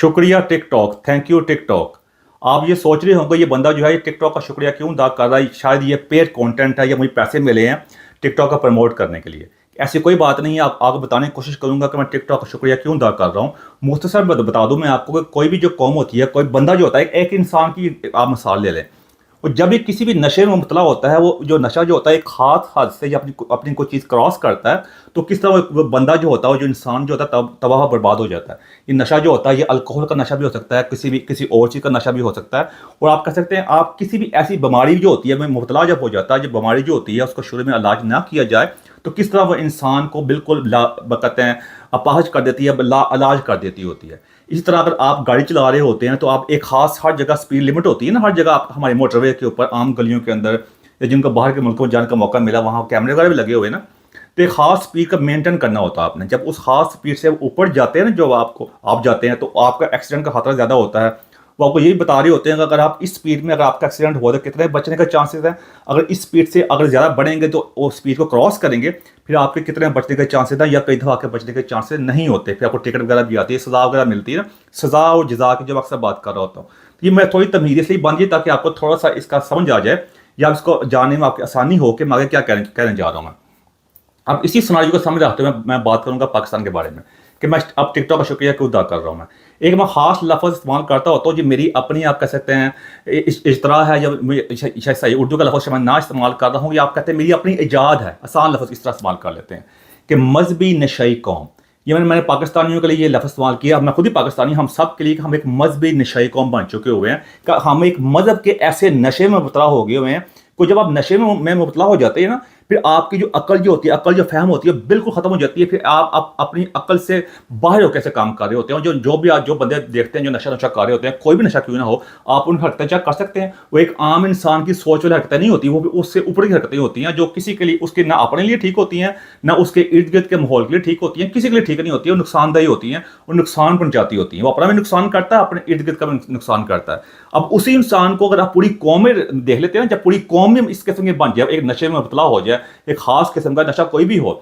शुक्रिया TikTok, thank you TikTok. आप ये सोच रहे होंगे ये बंदा जो है ये टिकटॉक का शुक्रिया क्यों अदा कर रहा है, शायद ये पेड कंटेंट है या मुझे पैसे मिले हैं टिकटॉक का प्रमोट करने के लिए। ऐसी कोई बात नहीं है, आप आपको बताने की कोशिश करूंगा कि मैं टिकटॉक का शुक्रिया क्यों अदा कर रहा हूँ। मुख्तसर बता दूं मैं आपको कि कोई भी जो कौम होती है, कोई बंदा जो होता है, एक इंसान की आप मिसाल ले लें। और जब भी किसी भी नशे में मुबतला होता है, वो जो नशा जो होता है एक खास हद से या अपनी अपनी कोई चीज़ क्रॉस करता है, तो किस तरह वो बंदा जो होता है, वो जो इंसान जो होता है तबाह बर्बाद हो जाता है। ये नशा जो होता है ये अल्कोहल का नशा भी हो सकता है, किसी और चीज़ का नशा भी हो सकता है। और आप कह सकते हैं आप किसी भी ऐसी बीमारी जो होती है में मुबतला जब हो जाता है, जो बीमारी जो होती है उसको शुरू में इलाज ना किया जाए, तो किस तरह वो इंसान को बिल्कुल कहते हैं अपाहज कर देती है, ला इलाज कर देती होती है। इसी तरह अगर आप गाड़ी चला रहे होते हैं तो आप एक खास हर जगह स्पीड लिमिट होती है ना, हर जगह आप हमारे मोटरवे के ऊपर आम गलियों के अंदर या जिनको बाहर के मुल्कों में जाने का मौका मिला वहाँ कैमरे वगैरह भी लगे हुए ना, तो एक खास स्पीड का मेंटेन करना होता है आपने। जब उस खास स्पीड से ऊपर जाते हैं ना, जो आप जाते हैं, तो आपका एक्सीडेंट का खतरा ज़्यादा होता है। वो आपको यही बता रहे होते हैं कि अगर आप इस स्पीड में अगर आपका एक्सीडेंट हुआ तो कितने बचने का चांसेस हैं। अगर इस स्पीड से अगर ज़्यादा बढ़ेंगे तो वो स्पीड को क्रॉस करेंगे, फिर आपके कितने बचने के चांसेस हैं, या कई दफ़ा आपके बचने के चांसेस नहीं होते। फिर आपको टिकट वगैरह भी आती है, सज़ा वगैरह मिलती है ना। सज़ा और जज़ा की जब अक्सर बात कर रहा होता हूँ, तो ये मैं थोड़ी तमीज़ इसलिए बन ताकि आपको थोड़ा सा इसका समझ आ जाए या इसको जानने में आपकी आसानी हो कि मैं आगे क्या कहने जा रहा हूँ मैं। अब इसी सिनारियो को समझ रखते हुए मैं बात करूंगा पाकिस्तान के बारे में कि मैं अब टिकटॉक का शुक्रिया क्यों अदा कर रहा हूँ। मैं एक मैं ख़ास लफ्ज़ इस्तेमाल करता होता हूँ जो मेरी अपनी आप कह सकते हैं इजतरा है, या सही उर्दू का लफ्ज़ मैं ना इस्तेमाल कर रहा हूँ, या आप कहते हैं मेरी अपनी ईजाद है। आसान लफ्ज़ इस तरह इस्तेमाल कर लेते हैं कि मजहबी नशई कौम। ये मैंने पाकिस्तानियों के लिए ये लफ्ज़ इस्तेमाल किया। मैं खुद ही पाकिस्तानी, हम सब के लिए हम एक मजहबी नशई कौम बन चुके हुए हैं कि हम एक मज़हब के ऐसे नशे में मुबतला हो गए हुए हैं को जब आप नशे में मुबतला हो जाते हैं ना, फिर आपकी जो अकल जो होती है, अकल जो फहम होती है बिल्कुल ख़त्म हो जाती है। फिर आप अपनी अकल से बाहर होकर कैसे काम कर रहे होते हैं। जो भी आप जो बंदे देखते हैं जो नशा कर रहे होते हैं, कोई भी नशा क्यों ना हो, आप उन हरकतें चेक कर सकते हैं। वो एक आम इंसान की सोच वाली हरकतें नहीं होती, वो भी उससे ऊपर की हरकतें होती हैं जो किसी के लिए उसके ना अपने लिए ठीक होती हैं, ना उसके इर्द गिर्द के माहौल के लिए ठीक होती हैं, किसी के लिए ठीक नहीं होती है। वो नुकसानदेही होती हैं, वो नुकसान पहुंचाती होती हैं। वो अपना भी नुकसान करता है, अपने इर्द गिर्द का भी नुकसान करता है। अब उसी इंसान को अगर आप पूरी कौम में देख लेते हैं, जब पूरी कौम में इस किस्म के बन जाए, एक नशे में मुबतला हो जाए, एक खास किस्म का नशा कोई भी हो,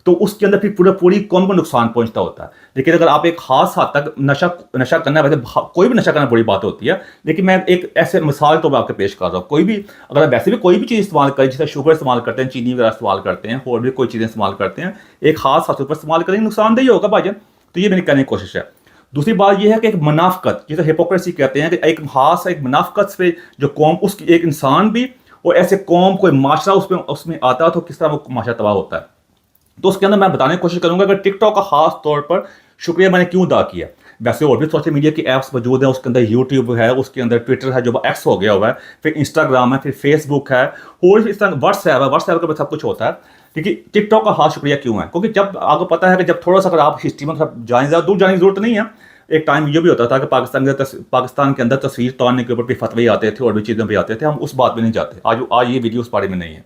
तो उसके अंदर फिर पूरी कौम को नुकसान पहुंचता होता है। लेकिन अगर आप एक खास हद तक नशा करना, वैसे कोई भी नशा करना बड़ी बात होती है, लेकिन मैं एक ऐसे मिसाल तो मैं आपके पेश कर रहा हूँ। कोई भी अगर आप वैसे भी कोई भी चीज़ इस्तेमाल करें, जैसे शुगर इस्तेमाल करते हैं, चीनी वगैरह इस्तेमाल करते हैं, और भी कोई चीज़ें इस्तेमाल करते हैं, एक खास हद पर इस्तेमाल करेंगे नुकसानदेही होगा भाईजान। तो ये मेरी कहने की कोशिश है। दूसरी बात यह है कि एक मुनाफकत, जिसे हिपोक्रेसी कहते हैं, कि एक खास एक मुनाफकत से जो कौम, उसकी एक इंसान भी और ऐसे कौम कोई माशरा उसमें आता है, तो किस तरह वो माशरा तबाह होता है। तो उसके अंदर मैं बताने की कोशिश करूंगा कि टिकटॉक का खास तौर पर शुक्रिया मैंने क्यों अदा किया। वैसे और भी सोशल मीडिया की ऐप्स मौजूद हैं, उसके अंदर यूट्यूब है, उसके अंदर ट्विटर है जो एक्स हो गया हुआ है, फिर इंस्टाग्राम है, फिर फेसबुक है, और इस तरह व्हाट्सएप है। व्हाट्सएप पर सब कुछ होता है। क्योंकि टिकटॉक का खास शुक्रिया क्यों है, क्योंकि जब आपको पता है कि जब थोड़ा सा अगर आप हिस्ट्री में थोड़ा जाने, ज़्यादा दूर जाने की जरूरत नहीं है। एक टाइम ये भी होता था कि पाकिस्तान के अंदर तस्वीर तोड़ने के ऊपर भी फतवे आते थे और भी चीज़ें भी आते थे। हम उस बात में नहीं जाते। आज ये वीडियो उस बारे में नहीं है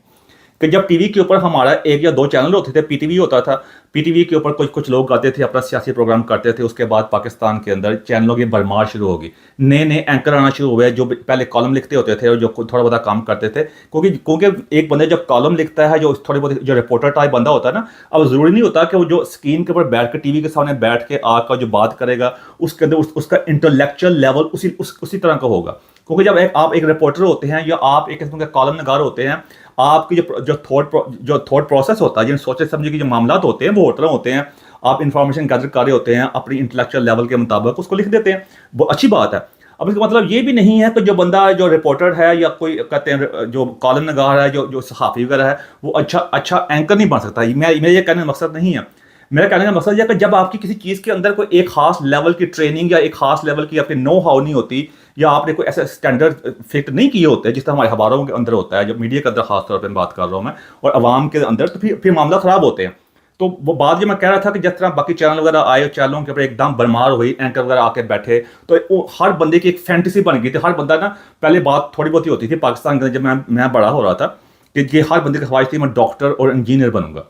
कि जब टीवी के ऊपर हमारा एक या दो चैनल होते थे, पीटीवी होता था। पीटीवी के ऊपर कुछ लोग आते थे, अपना सियासी प्रोग्राम करते थे। उसके बाद पाकिस्तान के अंदर चैनलों की भरमार शुरू होगी, नए नए एंकर आना शुरू हुए जो पहले कॉलम लिखते होते थे और जो थोड़ा बहुत काम करते थे। क्योंकि एक बंदा जब कॉलम लिखता है, जो थोड़ी बहुत जो रिपोर्टर टाइप बंदा होता है ना, अब ज़रूरी नहीं होता कि वो जो स्क्रीन के ऊपर बैठ कर टीवी के सामने बैठ के आकर जो बात करेगा उसके अंदर उसका इंटेलेक्चुअल लेवल उसी तरह का होगा। क्योंकि जब आप एक रिपोर्टर होते हैं या आप एक किस्म के कॉलम नगार होते हैं, आपकी जो थॉट प्रोसेस होता है, जिन सोचे समझे के जो मामला होते हैं वो तरह होते हैं। आप इंफॉर्मेशन गैदर कर रहे होते हैं, अपनी इंटेलेक्चुअल लेवल के मुताबिक उसको लिख देते हैं, वो अच्छी बात है। अब इसका मतलब ये भी नहीं है कि जो बंदा जो रिपोर्टर है या कोई कहते हैं जो कॉलम नगार है, जो सहाफ़ी वगैरह है, वो अच्छा एंकर नहीं बन सकता। मेरा ये कहने का मकसद नहीं है। मेरा कहने का मकसद यह है कि जब आपकी किसी चीज़ के अंदर कोई एक खास लेवल की ट्रेनिंग या एक खास लेवल की आपकी नो हाउ नहीं होती, या आपने कोई ऐसा स्टैंडर्ड फिट नहीं किए होते जिस तरह हमारे अखबारों के अंदर होता है, जब मीडिया के अंदर खास तौर पर बात कर रहा हूँ मैं, और अवाम के अंदर, तो फिर मामला ख़राब होते हैं। तो वो बात जो मैं कह रहा था कि जिस तरह बाकी चैनल वगैरह आए, चैनलों के ऊपर एकदम भरमार हुई, एंकर वगैरह आके बैठे, तो वो हर बंदे की एक फैंटेसी बन गई थी। हर बंदा ना, पहले बात थोड़ी बहुत ही होती थी पाकिस्तान के अंदर जब मैं बड़ा हो रहा था, कि ये हर बंदे की ख्वाहिश थी मैं डॉक्टर और इंजीनियर बनूंगा।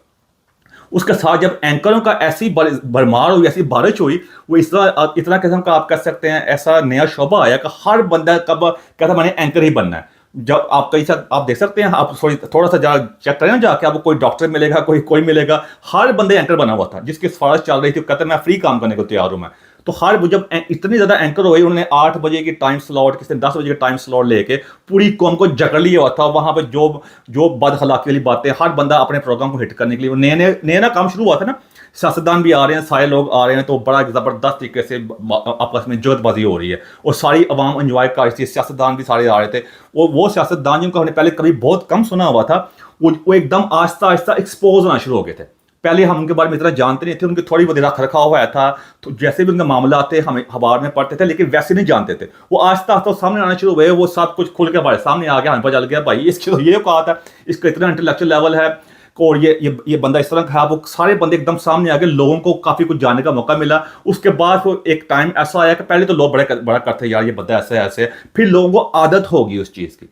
उसके साथ जब एंकरों का ऐसी भरमार हुई, ऐसी बारिश हुई, वो इतना किस्म का आप कह सकते हैं ऐसा नया शोबा आया कि हर बंदा कब कहता मैंने एंकर ही बनना है। जब आप कहीं साथ आप देख सकते हैं, आप थोड़ा सा जा चेक करें ना जाके, आपको कोई डॉक्टर मिलेगा, कोई मिलेगा, हर बंदे एंकर बना हुआ था जिसकी सिफारिश चल रही थी, कहते मैं फ्री काम करने को तैयार हूँ मैं। तो हर वो जब इतनी ज़्यादा एंकर हुए, उन्होंने 8 बजे की टाइम स्लॉट, किसी ने 10 बजे का टाइम स्लॉट लेके पूरी कौम को जकड़ लिया हुआ था। वहाँ पर जो जो बदखलाकी वाली बातें, हर बंदा अपने प्रोग्राम को हिट करने के लिए नए नए ना काम शुरू हुआ था ना, सियासतदान भी आ रहे हैं, सारे लोग आ रहे हैं, तो बड़ा ज़बरदस्त तरीके से आपस में जुल्दबाजी हो रही है और सारी अवाम इंजॉय कर रही थी। सियासतदान भी सारे आ रहे थे। वो सियासतदान जिनको हमने पहले कभी बहुत कम सुना हुआ था, वो एकदम आहिस्ता आहिस्ता एक्सपोज होना शुरू हो गए थे। पहले हम उनके बारे में इतना जानते नहीं थे, उनकी थोड़ी बहुत रख रखा हुआ था, तो जैसे भी उनके मामला आते हमें अखबार में पढ़ते थे, लेकिन वैसे नहीं जानते थे। वो आहिस्ता आहिस्ता सामने आना शुरू हुए, वो सब कुछ खुल के हमारे सामने आ गया, हमें पता चल गया भाई इसकी तो ये कहा था, इसका इतना इंटेलेक्चुअल लेवल है और ये बंदा इस तरह का है। वो सारे बंदे एकदम सामने आ गए, लोगों को काफ़ी कुछ जानने का मौका मिला। उसके बाद वो एक टाइम ऐसा आया कि पहले तो लोग बड़ा करते यार ये बंदा ऐसे ऐसे, फिर लोगों को आदत होगी उस चीज़ की।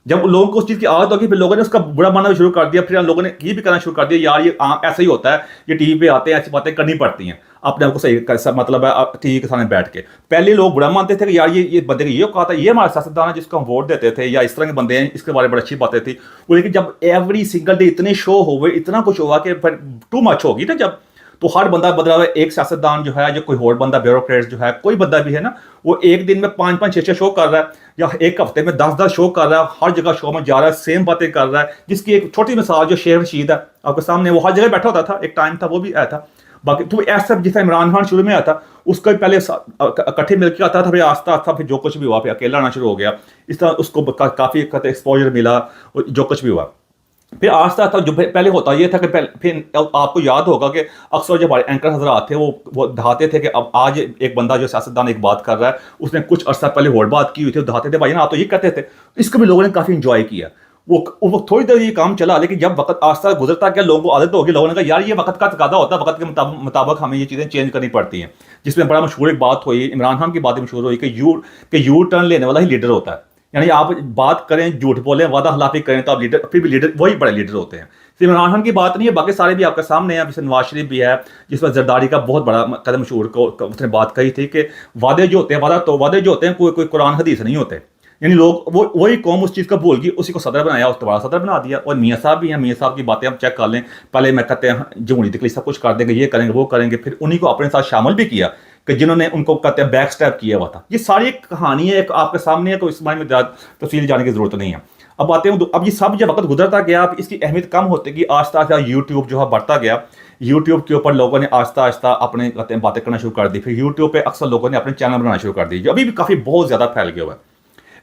जब लोगों को उस चीज़ की आदत होगी, फिर लोगों ने उसका बुरा मानना शुरू कर दिया। फिर लोगों ने ये भी करना शुरू कर दिया यार ये ऐसा ही होता है, ये टीवी पे आते हैं, ऐसी बातें करनी पड़ती हैं, अपने आप को सही मतलब है टीवी के सामने बैठ के। पहले लोग बुरा मानते थे कि यार ये बंदे को ये कहा था, ये हमारा सियासतदान है जिसको हम वोट देते थे, या इस तरह के बंदे हैं, इसके बारे में बड़ी अच्छी बातें थी वो। लेकिन जब एवरी सिंगल डे इतने शो हो गए, इतना कुछ हुआ कि फिर टू मच होगी ना, जब तो हर बंदा बदला हुआ है। एक सियासतदान जो है, जो कोई और बंदा ब्यूरोक्रेट जो है, कोई बंदा भी है ना, वो एक दिन में 5-5 6-6 शो कर रहा है, या एक हफ्ते में 10-10 शो कर रहा है, हर जगह शो में जा रहा है, सेम बातें कर रहा है। जिसकी एक छोटी मिसाल जो शेर रशीद है आपके सामने, वो हर जगह बैठा होता था, एक टाइम था वो भी आया था। बाकी तो ऐसा जैसा इमरान खान शुरू में आया था, उसका भी पहले इकट्ठे मिलकर आता था, फिर आस्ता आस्ता फिर जो कुछ भी हुआ फिर अकेला आना शुरू हो गया। इस तरह उसको काफ़ी एक्सपोजर मिला, जो कुछ भी हुआ। फिर आस्ता आस्ता जो पहले होता ये था कि फिर आपको याद होगा कि अक्सर जब हमारे एंकर हजरात थे वो दिखाते थे कि अब आज एक बंदा जो सियासतदान एक बात कर रहा है, उसने कुछ अर्सा पहले और बात की हुई थी, दिखाते थे भाई ना आप तो ये कहते थे। इसको भी लोगों ने काफ़ी इंजॉय किया। वो थोड़ी देर ये काम चला, लेकिन जब वक्त आस्ता गुजरता गया, लोगों को आदत होगी, लोगों ने कहा यार ये वक्त का तकादा होता है, वक्त के मुताबिक हमें ये चीज़ें चेंज करनी पड़ती हैं। जिसमें बड़ा मशहूर एक बात हुई, इमरान खान की बात मशहूर हुई कि यू टर्न लेने वाला ही लीडर होता है। यानी आप बात करें, झूठ बोलें, वादा खिलाफी करें, तो आप लीडर, फिर भी लीडर वही बड़े लीडर होते हैं। सिर्फ इमरान खान की बात नहीं है, बाकी सारे भी आपके सामने हैं। जैसे नवाज शरीफ भी है, जिसमें जरदारी का बहुत बड़ा कदम मशहूर को उसने बात कही थी कि वादे जो होते हैं, वादे जो होते हैं कोई कुरान हदीस नहीं होते। यानी लोग वही कौम उस चीज़ का भूल गई, उसी को सदर बनाया, उस दोबारा सदर बना दिया। और मियाँ साहब भी हैं, मियाँ साहब की बातें हम चेक कर लें। पहले मैं कहते हैं जमहूरी तकलीफ सब कुछ कर देंगे, ये करेंगे वो करेंगे, फिर उन्हीं को अपने साथ शामिल भी किया कि जिन्होंने उनको कहते हैं बैक स्टैप किया हुआ था। ये सारी एक कहानी है, एक आपके सामने है, तो इस बारे में तफसील जाने की जरूरत नहीं है। अब आते हैं, अब ये सब जब वक्त गुजरता गया, अब इसकी अहमियत कम होती गई। आस्ता आस्ता यूट्यूब जो है बढ़ता गया, यूट्यूब के ऊपर लोगों ने आस्ता आस्ता अपने कहते हैं बातें करना शुरू कर दी। फिर यूट्यूब पे अक्सर लोगों ने अपने चैनल बनाना शुरू कर दी, जो अभी भी काफ़ी बहुत ज़्यादा फैल गया हुआ है।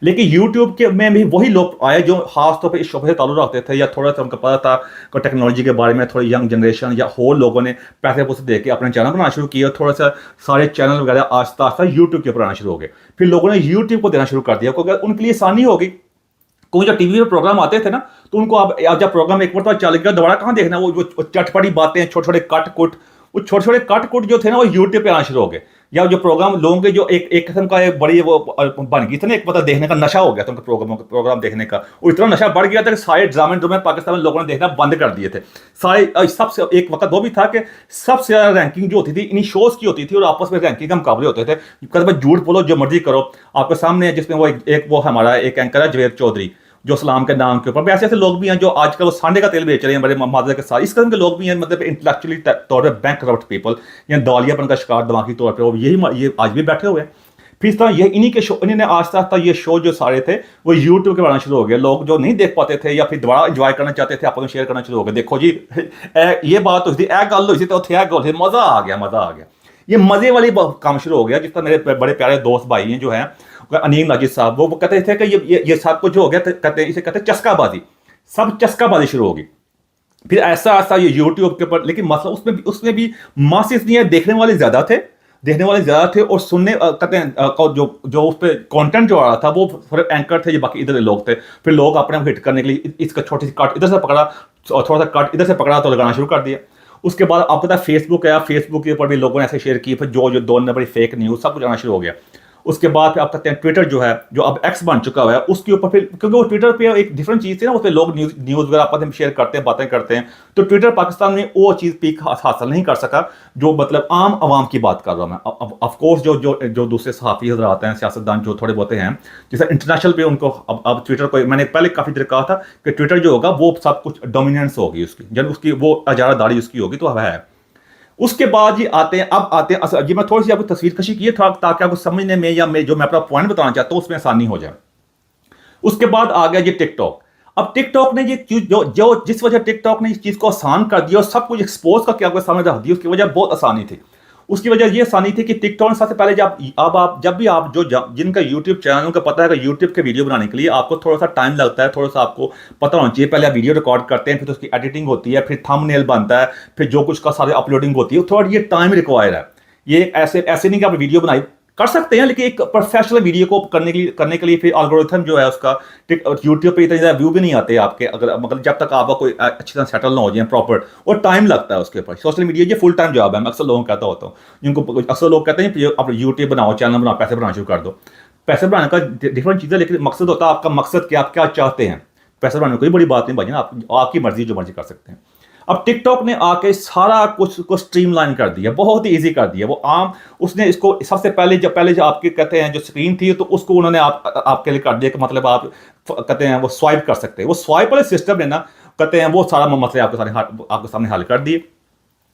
लेकिन यूट्यूब के में भी वही लोग आए जो खास तौर पे इस शोबे से ताल्लुक़ रखते थे, या थोड़ा सा उनको पता था कि टेक्नोलॉजी के बारे में, थोड़ी यंग जनरेशन या और लोगों ने पैसे पूसे दे के अपने चैनल बनाना शुरू किए। और थोड़ा सा सारे चैनल वगैरह आस्ता आस्ता यूट्यूब के ऊपर आना शुरू हो गए। फिर लोगों ने यूट्यूब को देना शुरू कर दिया, क्योंकि उनके लिए आसानी होगी। कोई जो टीवी पे प्रोग्राम आते थे ना, तो उनको अब जब प्रोग्राम एक बार चल गया, दोबारा कहाँ देखना, वो चटपटी बातें, छोटे छोटे कट कुट, वो छोटे छोटे कट कुट जो थे ना, वो यूट्यूब पे आना शुरू हो गए। या जो प्रोग्राम लोगों के जो एक किस्म का एक बड़ी वो बन गई थी ना, एक पता देखने का नशा हो गया था उनके प्रोग्राम देखने का। वो इतना नशा बढ़ गया था कि सारे ड्रामे पाकिस्तान में लोगों ने देखना बंद कर दिए थे सारे। सबसे एक वक्त वो भी था कि सबसे ज़्यादा रैंकिंग जो होती थी इन्हीं शोज़ की होती थी, और आपस में रैंकिंग का मुकाबले होते थे। कभी झूठ बोलो जो मर्जी करो, आपके सामने जिसमें वो हमारा एक एंकर है जवेद चौधरी, जो इस्लाम के नाम के ऊपर। ऐसे ऐसे लोग भी हैं जो आजकल वो सांडे का तेल बेच रहे हैं बड़े माजरे के साथ। इस किस्म के लोग भी हैं, मतलब इंटेलेक्चुअली तौर पर बैंक करप्ट पीपल, या दौलियापन का शिकार दिमागी तौर पर, ये आज भी बैठे हुए हैं। फिर इस तरह ये इन्हीं के शो, इन्होंने आस्ता आस्ता ये शो जो सारे थे वो यूट्यूब के बनाना शुरू हो गए। लोग जो नहीं देख पाते थे या फिर दोबारा इंजॉय करना चाहते थे, आपको शेयर करना शुरू हो गए। देखो जी ये बात हुई थी, गल हुई थी, तो गल मज़ा आ गया। ये मज़े वाली काम शुरू हो गया। जिस तरह मेरे बड़े प्यारे दोस्त भाई हैं जो हैं अनील नाजिद साहब, वो कहते थे कि ये सब कुछ हो गया, कहते इसे कहते चस्काबाजी, सब चस्काबाजी शुरू होगी। फिर ऐसा ऐसा ये यूट्यूब के ऊपर, लेकिन मसला उसमें भी मासेस नहीं है, देखने वाले ज़्यादा थे और सुनने कहते हैं जो उस पर कॉन्टेंट जो आ रहा था वो सिर्फ एंकर थे, ये बाकी इधर लोग थे। फिर लोग अपने हिट करने के लिए इसका छोटी सी कट इधर से पकड़ा और थोड़ा सा कट इधर से पकड़ा तो लगाना शुरू कर दिया। उसके बाद आपको पता है फेसबुक है, फेसबुक के ऊपर भी लोगों ने ऐसे शेयर किए, फिर जो दो नंबर फेक न्यूज़ सब कुछ आना शुरू हो गया। उसके बाद फिर आप कहते हैं ट्विटर जो है, जो अब एक्स बन चुका हुआ है, उसके ऊपर फिर क्योंकि वो ट्विटर पे एक डिफरेंट चीज़ थी ना, उस पर लोग न्यूज़ वगैरह आपस में शेयर करते हैं, बातें करते हैं। तो ट्विटर पाकिस्तान में वो चीज़ पीक हासिल नहीं कर सका, जो मतलब आम आवाम की बात कर रहा हूँ मैं। ऑफकोर्स जो दूसरे सहाफ़ी हज़रात आते हैं, सियासतदान जो थोड़े बहुत हैं, जैसे इंटरनेशनल पे उनको अब ट्विटर को, मैंने पहले काफ़ी देर कहा था कि ट्विटर जो होगा वो सब कुछ डोमिनेंस होगी उसकी, जब उसकी वो अजारादारी उसकी होगी, तो अब है उसके बाद ये आते हैं, अब आते हैं ये मैं थोड़ी सी आपको तस्वीर कशी की है ताकि आपको समझने में या मैं जो मैं अपना पॉइंट बताना चाहता हूं उसमें आसानी हो जाए। उसके बाद आ गया ये टिकटॉक। अब टिकटॉक ने ये चीज जो जिस वजह टिकटॉक ने इस चीज को आसान कर दिया और सब कुछ एक्सपोज करके आपके सामने रख दिया, उसकी वजह बहुत आसानी थी। उसकी वजह ये आसानी थी कि टिकटॉक ने सबसे पहले जब भी आप जिनका यूट्यूब चैनल का पता है कि यूट्यूब के वीडियो बनाने के लिए आपको थोड़ा सा टाइम लगता है, थोड़ा सा आपको पता होना चाहिए। पहले आप वीडियो रिकॉर्ड करते हैं, फिर उसकी एडिटिंग होती है, फिर थंबनेल बनता है, फिर जो कुछ का सारे अपलोडिंग होती है, थोड़ा ये टाइम रिक्वायर है। ये ऐसे ऐसे नहीं कि आप वीडियो बनाई कर सकते हैं, लेकिन एक प्रोफेशनल वीडियो को करने के लिए फिर एल्गोरिथम जो है उसका यूट्यूब पे इतने ज़्यादा व्यू भी नहीं आते आपके, अगर मतलब जब तक आपका कोई अच्छी तरह सेटल ना हो जाए प्रॉपर, और टाइम लगता है उसके ऊपर। सोशल मीडिया ये फुल टाइम जॉब है, मैं अक्सर लोगों को कहता होता हूँ, जिनको अक्सर लोग कहते हैं आप यूट्यूब बनाओ, चैनल बनाओ, पैसे बनाना शुरू कर दो। पैसे बनाने का डिफरेंट चीज़ है, लेकिन मकसद होता है आपका मकसद क्या, आप क्या चाहते हैं। पैसे बनाने कोई बड़ी बात नहीं भाई, आपकी मर्जी, जो मर्जी कर सकते हैं। अब टिकटॉक ने आके सारा कुछ को स्ट्रीमलाइन कर दिया, बहुत ही इजी कर दिया। वो उसने इसको सबसे पहले जो आपके कहते हैं जो स्क्रीन थी, तो उसको उन्होंने आपके लिए कर दिया कि मतलब आप कहते हैं वो स्वाइप कर सकते हैं। वो स्वाइप वाले सिस्टम ने ना कहते हैं वो सारा मसले आपके सामने हल कर दिए।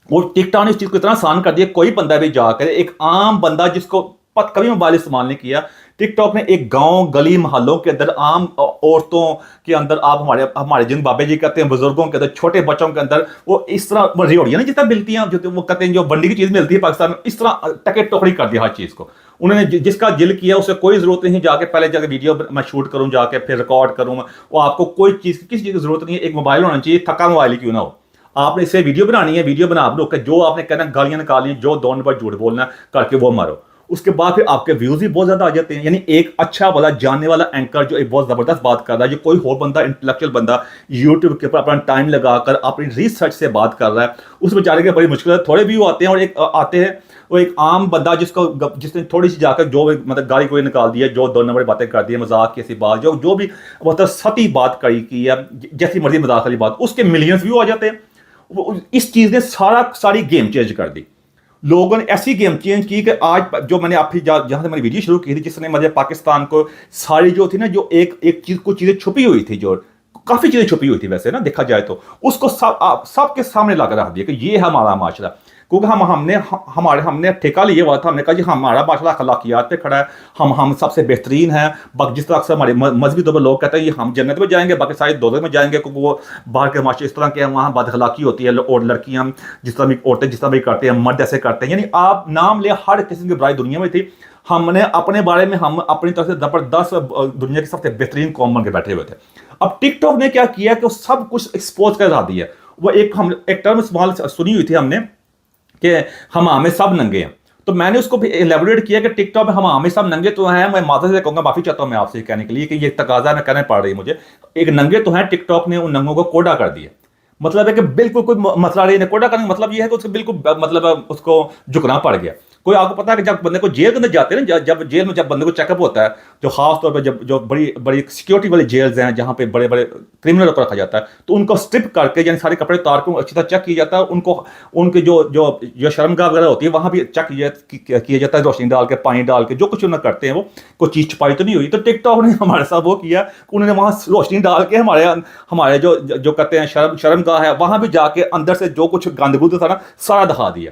वो टिकटॉक ने इस चीज़ को इतना आसान कर दिया, कोई बंदा भी जाकर, एक आम बंदा जिसको कभी मोबाइल इस्तेमाल नहीं किया, टिकटॉक ने एक गांव गली मोहल्लों के अंदर आम औरतों के अंदर, आप हमारे जिन बाबे जी कहते हैं बुजुर्गों के अंदर, छोटे बच्चों के अंदर, वो इस तरह रेवड़ियाँ नहीं जितना मिलती हैं, जो वो कहते हैं जो बंडी की चीज़ मिलती है पाकिस्तान में, इस तरह टके टोकरी कर दिया हर चीज़ को। उन्होंने जिसका दिल किया उसे कोई ज़रूरत नहीं जाके पहले जाके वीडियो मैं शूट करूँ, जाके फिर रिकॉर्ड करूँ। वो आपको कोई चीज़ किसी चीज़ की ज़रूरत नहीं है, एक मोबाइल होना चाहिए, थका मोबाइल क्यों ना हो। आपने इसे वीडियो बनानी है, वीडियो बना लो, जो आपने कहना गालियां निकालनी, जो 2 नंबर झूठ बोलना करके वो मारो। उसके बाद फिर आपके व्यूज भी बहुत ज्यादा आ जाते हैं। यानी एक अच्छा वाला जानने वाला एंकर जो एक बहुत जबरदस्त बात कर रहा है, जो कोई और बंदा इंटेलेक्चुअल बंदा यूट्यूब के ऊपर अपना टाइम लगाकर अपनी रिसर्च से बात कर रहा है, उस बेचारे के बड़ी मुश्किल है। थोड़े व्यू आते हैं और एक आते हैं वो एक आम बंदा जिसने थोड़ी सी जाकर जो मतलब गाली कोई निकाल दी है, जो 2 नंबर बातें कर दी है, मजाक की ऐसी बात, जो भी मतलब सती बात करी की है, जैसी मर्जी मजाक वाली बात, उसके मिलियंस व्यू आ जाते हैं। इस चीज ने सारी गेम चेंज कर दी। लोगों ने ऐसी गेम चेंज की कि आज जो मैंने आप जहां से मैंने वीडियो शुरू की थी, जिसने मुझे पाकिस्तान को सारी जो थी ना, जो एक चीज कुछ चीजें छुपी हुई थी, जो काफी चीजें छुपी हुई थी वैसे ना देखा जाए तो, उसको सबके सामने ला कर रख दिया कि ये है हमारा माशरा। क्योंकि हमने ठेका लिया हुआ था, हमने कहा जी हमारा माशरा अखलाकियात पे खड़ा है, हम सबसे बेहतरीन हैं। जिस तरह अक्सर हमारे मजहबी तौर पर लोग कहते हैं ये हम जन्नत में जाएंगे, बाकी सारे दोजख में जाएंगे, क्योंकि वो बाहर के माशरे इस तरह के हैं, वहाँ बदअखलाकी होती है, और लड़कियाँ जिस तरह भी औरतें जिस तरह भी करते हैं, मर्द ऐसे करते हैं। यानी आप नाम ले, हर किस्म की बुराई दुनिया में थी। हमने अपने बारे में हम अपनी तरफ से जबरदस्त दुनिया की सबसे बेहतरीन कौम बन के बैठे हुए थे। अब टिकटॉक ने क्या किया कि वो सब कुछ एक्सपोज कर दिया। वो एक टर्म इस्तेमाल सुनी हुई थी हमने कि हम हमें सब नंगे हैं, तो मैंने उसको भी एलेबोरेट किया कि टिकटॉक में हम हमें सब नंगे तो हैं। मैं माता से कहूँगा, माफी चाहता हूँ मैं आपसे कहने के लिए कि ये तकाजा मैं कहना पड़ रही है मुझे, एक नंगे तो हैं। टिकटॉक ने उन नंगों को कोडा कर दिया। मतलब है कि बिल्कुल कोई मसला नहीं, कोडा करने का मतलब ये है कि उसको बिल्कुल मतलब उसको झुकना पड़ गया। कोई आपको पता है कि जब बंदे को जेल के अंदर जाते हैं ना, जब जेल में जब बंदे को चेकअप होता है, जो खास तौर पर जो बड़ी बड़ी सिक्योरिटी वाली जेल्स हैं, जहाँ पे बड़े बड़े क्रिमिनल को रखा जाता है, तो उनको स्ट्रिप करके यानी सारे कपड़े उतार के अच्छी तरह चेक किया जाता है। उनको उनके जो शर्मगाह वगैरह होती है वहाँ भी चेक किया जाता है, रोशनी डाल के, पानी डाल के, जो कुछ उन्हें करते हैं वो कोई चीज़ छुपाई तो नहीं हुई। तो टिकटॉक ने हमारे साथ वो किया, उन्होंने वहाँ रोशनी डाल के हमारे जो कहते हैं शर्मगाह है, वहाँ भी जाके अंदर से जो कुछ गंदगुंद था ना सारा दिखा दिया।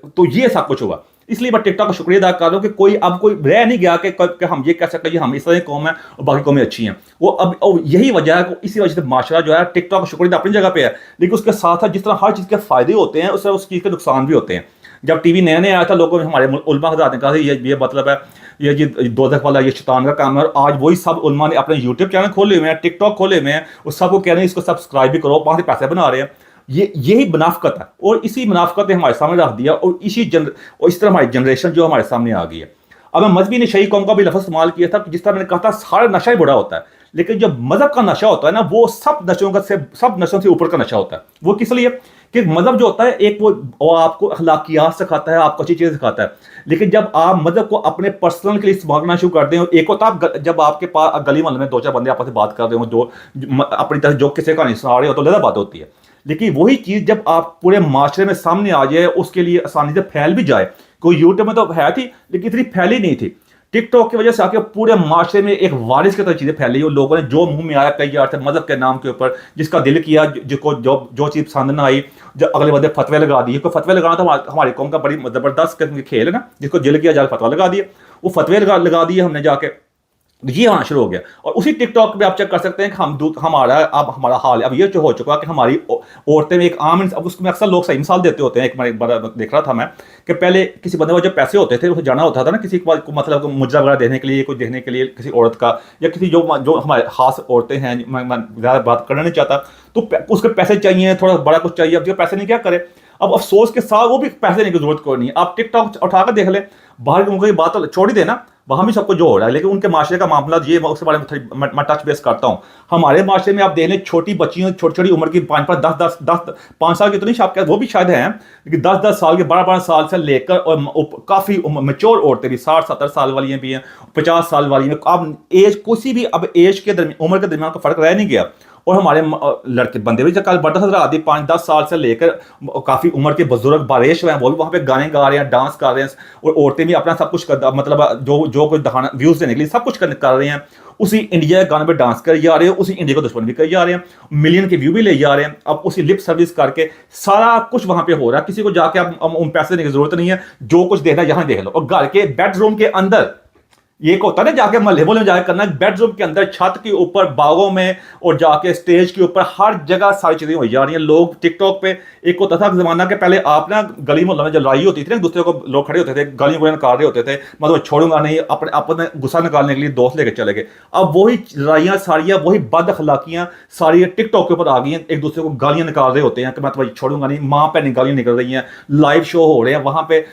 तो ये सब कुछ हुआ। इसलिए मैं टिकटॉक का शुक्रिया अदा कर रहा हूं कि कोई रह नहीं गया कि हम ये कह सकते हैं हम इस तरह की कौम है और बाकी कौमें अच्छी हैं। वो अब यही वजह है, इसी वजह से माशरा जो है, टिकटॉक का शुक्रिया अपनी जगह पे है, लेकिन उसके साथ साथ जिस तरह हर चीज़ के फायदे होते हैं उस चीज़ के नुकसान भी होते हैं। जब टीवी नया नया आया था, लोगों ने हमारे उलमा हज़रात ने कहा ये मतलब है ये जी दोज़ख वाला ये शैतान का काम है। और आज वही सब उलमा ने अपने यूट्यूब चैनल खोले हुए हैं, टिकटॉक खोले हुए हैं, उस सबको कह रहे हैं इसको सब्सक्राइब भी करो, वहाँ से पैसे बना रहे हैं। यही मुनाफकत है, और इसी मुनाफकत ने हमारे सामने रख दिया, और इस तरह हमारी जनरेशन जो हमारे सामने आ गई है। अब मैं मजहबी नशे कौम का भी लफ्ज़ इस्तेमाल किया था, जिस तरह मैंने कहा था सारा नशा ही बुरा होता है, लेकिन जब मजहब का नशा होता है ना, वो सब नशों से ऊपर का नशा होता है। वो किस लिए कि मजहब जो होता है एक वो आपको अखलाकियात सिखाता है, आपको अच्छी चीज़ सिखाता है, लेकिन जब आप मजहब को अपने पर्सनल के लिए इस्तेमाल करना शुरू कर दें, और एक होता है जब आपके पास गली मोहल्ले में 2-4 बंदे आपस में बात कर रहे हो, जो अपनी तरह जो किसी कहानी सुना रहे हो, तो ज़्यादा बात होती है। लेकिन वही चीज़ जब आप पूरे माशरे में सामने आ जाए, उसके लिए आसानी से फैल भी जाए। कोई यूट्यूब में तो है थी, लेकिन इतनी फैली नहीं थी। टिकटॉक की वजह से आके पूरे माशरे में एक वारिस की तरह चीज़ें फैली और लोगों ने जो मुंह में आया कई यार थे मजहब के नाम के ऊपर, जिसका दिल किया, जिसको जो चीज़ पसंद ना आई, जो अगले बंदे फतवे लगा दिए। कोई फतवे लगाना तो हमारी कौम का बड़ी ज़बरदस्त किस्म की खेल है ना, जिसको दिल किया जाकर फतवा लगा दिया, वो फतवे लगा दिए हमने जाके, ये आना शुरू हो गया। और उसी टिकटॉक पे आप चेक कर सकते हैं कि हमारा हाल अब ये जो हो चुका कि हमारी औरतें में एक आम, अब उसमें अक्सर लोग सही मिसाल देते होते हैं। एक बार देख रहा था मैं कि पहले किसी बंदे को जब पैसे होते थे, उसे जाना होता था ना किसी को, मतलब मुजरा वगैरह देने के लिए, कुछ देखने के लिए किसी औरत का, या किसी जो हमारे खास औरतें हैं, मैं ज़्यादा बात करना नहीं चाहता, तो उसके पैसे चाहिए, थोड़ा बड़ा कुछ चाहिए। अब जो पैसे नहीं क्या करे, अब अफसोस के साथ वो भी पैसे देने की जरूरत कोई नहीं। आप टिकटॉक उठाकर देख ले, बाहर के मुल्कों की बात तो छोड़ ही देना, वहां भी सबको जो हो रहा है, लेकिन उनके माशरे का मामला ये, उसके बारे में मैं टच बेस करता हूँ। हमारे माशरे में आप देख लें, छोटी बच्चियों, छोटी छोटी उम्र की 5 साल की तो नहीं, शायद वो भी शायद हैं, लेकिन 10 साल के 12 साल से लेकर और काफ़ी मैच्योर औरतें भी, 60-70 साल वाली भी हैं, 50 साल वाली हैं। अब एज किसी भी, अब एज के उम्र के दरमियान का फर्क रह नहीं गया। और हमारे लड़के बंदे भी कल बढ़ता नजर आती, 5-10 साल से लेकर काफ़ी उम्र के बुजुर्ग बारिश हुए हैं, वो भी वहाँ पे गाने गा रहे हैं, डांस कर रहे हैं, और औरतें भी अपना सब कुछ कर, मतलब जो कुछ दिखाना, व्यूज़ देने के लिए सब कुछ कर रहे हैं। उसी इंडिया के गाने पे डांस कर जा रहे हैं, उसी इंडिया को दुश्मन भी कर जा रहे हैं, मिलियन के व्यू भी ले जा रहे हैं। अब उसी लिप सर्विस करके सारा कुछ वहाँ पे हो रहा है। किसी को जाके अब उन पैसे देने की जरूरत नहीं है, जो कुछ देखना यहाँ देख लो। और घर के बेडरूम के अंदर ये होता है ना, जाके महल्ले में जाके करना, बेडरूम के अंदर, छत के ऊपर, बागों में, और जाके स्टेज के ऊपर, हर जगह सारी चीजें हो जा रही हैं। लोग टिकटॉक पे, एक होता था जमाना के पहले, आप ना गली मोहल्ला में जब लड़ाई होती थी ना, दूसरे को लोग खड़े होते थे, गाली गुलियां निकाल रहे होते थे, मतलब छोड़ूंगा नहीं, अपने गुस्सा निकालने के लिए दोस्त लेकर चले गए। अब वही लड़ाइयाँ सारियाँ, वही बद अखलाकियाँ सारी टिकटॉक के ऊपर आ गई हैं। एक दूसरे को गालियां निकाल रहे होते हैं कि मैं तुम्हें छोड़ूंगा नहीं, माँ पे गालियां निकल रही हैं, लाइव शो हो रहे हैं वहाँ पे,